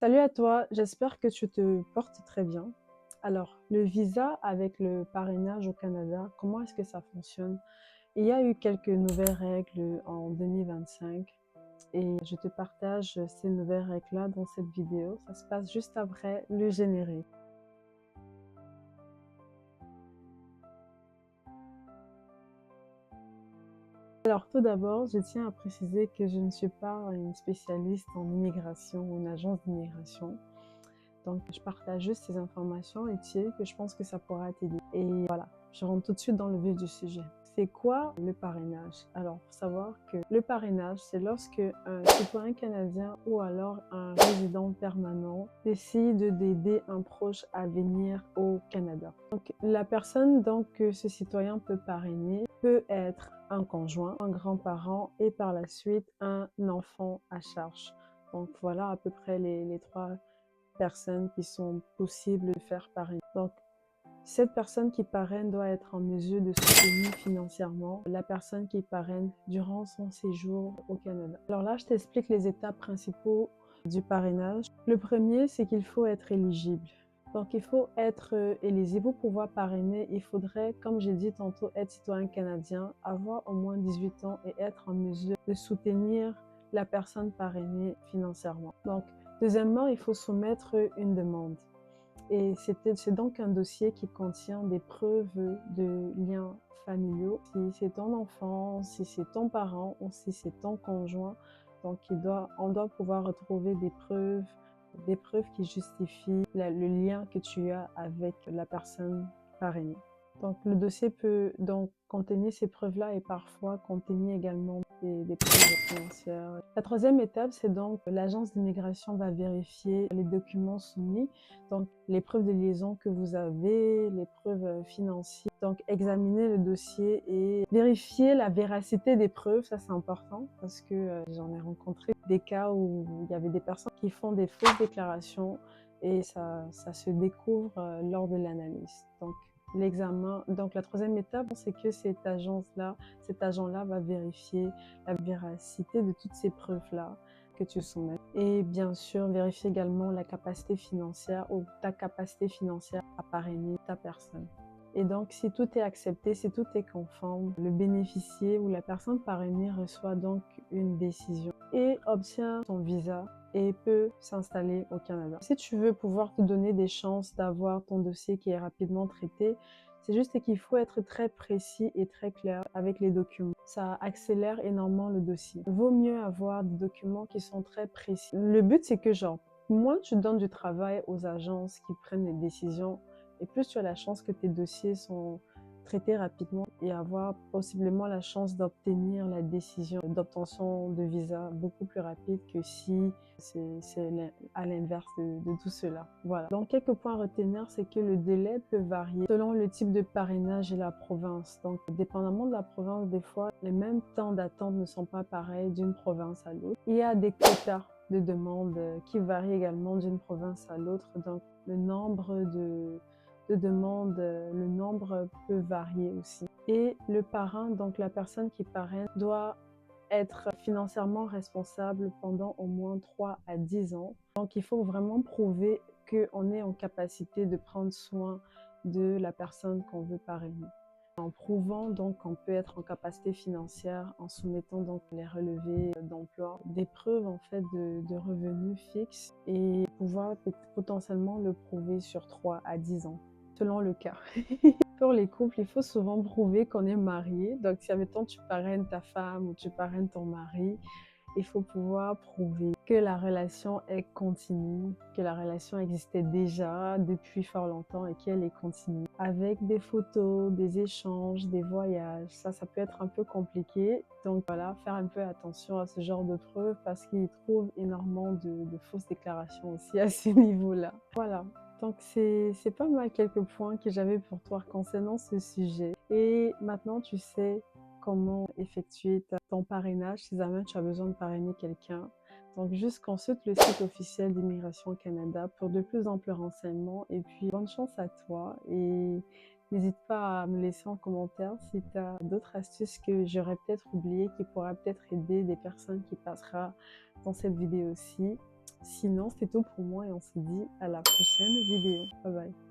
Salut à toi, j'espère que tu te portes très bien. Alors, le visa avec le parrainage au Canada, comment est-ce que ça fonctionne? Il y a eu quelques nouvelles règles en 2025 et je te partage ces nouvelles règles-là dans cette vidéo. Ça se passe juste après le générique. Alors, tout d'abord, je tiens à préciser que je ne suis pas une spécialiste en immigration ou une agence d'immigration. Donc, je partage juste ces informations utiles que je pense que ça pourra t'aider. Et voilà, je rentre tout de suite dans le vif du sujet. C'est quoi le parrainage? Alors, il faut savoir que le parrainage, c'est lorsque un citoyen canadien ou alors un résident permanent décide d'aider un proche à venir au Canada. Donc, la personne que ce citoyen peut parrainer peut être un conjoint, un grand-parent et par la suite un enfant à charge. Donc, voilà à peu près les trois personnes qui sont possibles de faire parrainer. Donc, cette personne qui parraine doit être en mesure de soutenir financièrement la personne qui parraine durant son séjour au Canada. Alors là, je t'explique les étapes principaux du parrainage. Le premier, c'est qu'il faut être éligible. Donc, il faut être éligible pour pouvoir parrainer. Il faudrait, comme j'ai dit tantôt, être citoyen canadien, avoir au moins 18 ans et être en mesure de soutenir la personne parrainée financièrement. Donc, deuxièmement, il faut soumettre une demande. Et c'est donc un dossier qui contient des preuves de liens familiaux. Si c'est ton enfant, si c'est ton parent ou si c'est ton conjoint, donc on doit pouvoir retrouver des preuves qui justifient le lien que tu as avec la personne parrainée. Donc le dossier peut donc contenir ces preuves-là et parfois contenir également des preuves financières. La troisième étape, c'est donc l'agence d'immigration va vérifier les documents soumis, donc les preuves de liaison que vous avez, les preuves financières. Donc examiner le dossier et vérifier la véracité des preuves, ça c'est important parce que j'en ai rencontré des cas où il y avait des personnes qui font des fausses déclarations et ça se découvre lors de l'analyse. Donc l'examen. Donc la troisième étape, c'est que cet agent-là va vérifier la véracité de toutes ces preuves-là que tu soumets. Et bien sûr, vérifier également la capacité financière ou ta capacité financière à parrainer ta personne. Et donc, si tout est accepté, si tout est conforme, le bénéficiaire ou la personne parrainée reçoit donc une décision et obtient son visa et peut s'installer au Canada. Si tu veux pouvoir te donner des chances d'avoir ton dossier qui est rapidement traité, c'est juste qu'il faut être très précis et très clair avec les documents. Ça accélère énormément le dossier. Il vaut mieux avoir des documents qui sont très précis. Le but, c'est que moins tu donnes du travail aux agences qui prennent les décisions, et plus tu as la chance que tes dossiers sont traités rapidement et avoir possiblement la chance d'obtenir la décision d'obtention de visa beaucoup plus rapide que si c'est à l'inverse de tout cela. Voilà. Donc, quelques points à retenir, c'est que le délai peut varier selon le type de parrainage et la province. Donc, dépendamment de la province, des fois, les mêmes temps d'attente ne sont pas pareils d'une province à l'autre. Il y a des quotas de demandes qui varient également d'une province à l'autre. Donc, le nombre de demandes, le nombre peut varier aussi. Et le parrain, donc la personne qui parraine, doit être financièrement responsable pendant au moins 3 à 10 ans. Donc, il faut vraiment prouver qu'on est en capacité de prendre soin de la personne qu'on veut parrainer. En prouvant donc qu'on peut être en capacité financière, en soumettant donc les relevés d'emploi, des preuves en fait de revenus fixes et pouvoir potentiellement le prouver sur 3 à 10 ans, selon le cas. Pour les couples, il faut souvent prouver qu'on est marié. Donc, si admettons tu parraines ta femme ou tu parraines ton mari, il faut pouvoir prouver que la relation est continue, que la relation existait déjà depuis fort longtemps et qu'elle est continue. Avec des photos, des échanges, des voyages, ça peut être un peu compliqué. Donc voilà, faire un peu attention à ce genre de preuves parce qu'ils trouvent énormément de fausses déclarations aussi à ce niveau-là. Voilà. Donc c'est pas mal quelques points que j'avais pour toi concernant ce sujet. Et maintenant tu sais comment effectuer ton parrainage si jamais tu as besoin de parrainer quelqu'un. Donc juste consulte le site officiel d'Immigration Canada pour de plus amples renseignements et puis bonne chance à toi et n'hésite pas à me laisser en commentaire si tu as d'autres astuces que j'aurais peut-être oubliées qui pourraient peut-être aider des personnes qui passeront dans cette vidéo aussi. Sinon, c'est tout pour moi et on se dit à la prochaine vidéo. Bye bye.